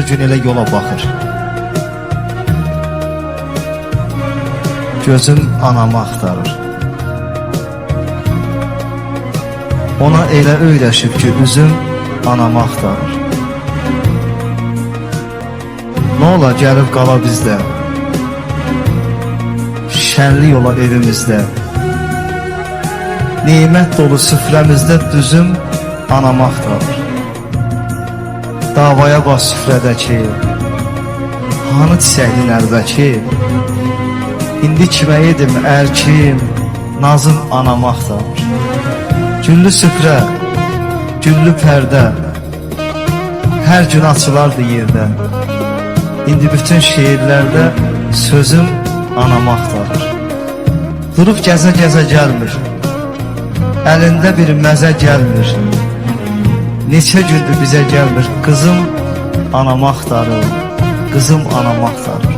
hər gün elə yola baxır. Gözüm anamı axtarır. Ona elə öyrəşib ki, üzüm anamı axtarır. Nə ola gəlib qala bizdə, şənlik ola evimizdə. Nimət dolu süfrəmizdə düzüm anamı axtarır. Davaya bas süfrədəki, hanı çiçəkli nəlbəki, indi kimə yedim ərkim, nazım anamı axtarır. Güllü süfrə, güllü pərdə, hər gün açılardı yerdə. İndi bütün şeirlərdə sözüm anamı axtarır. Durub gəzə-gəzə gəlmir, əlində bir məzə gəlmir. Neçə gündür bizə gəlmir, qızım anamı axtarır, qızım anamı axtarır.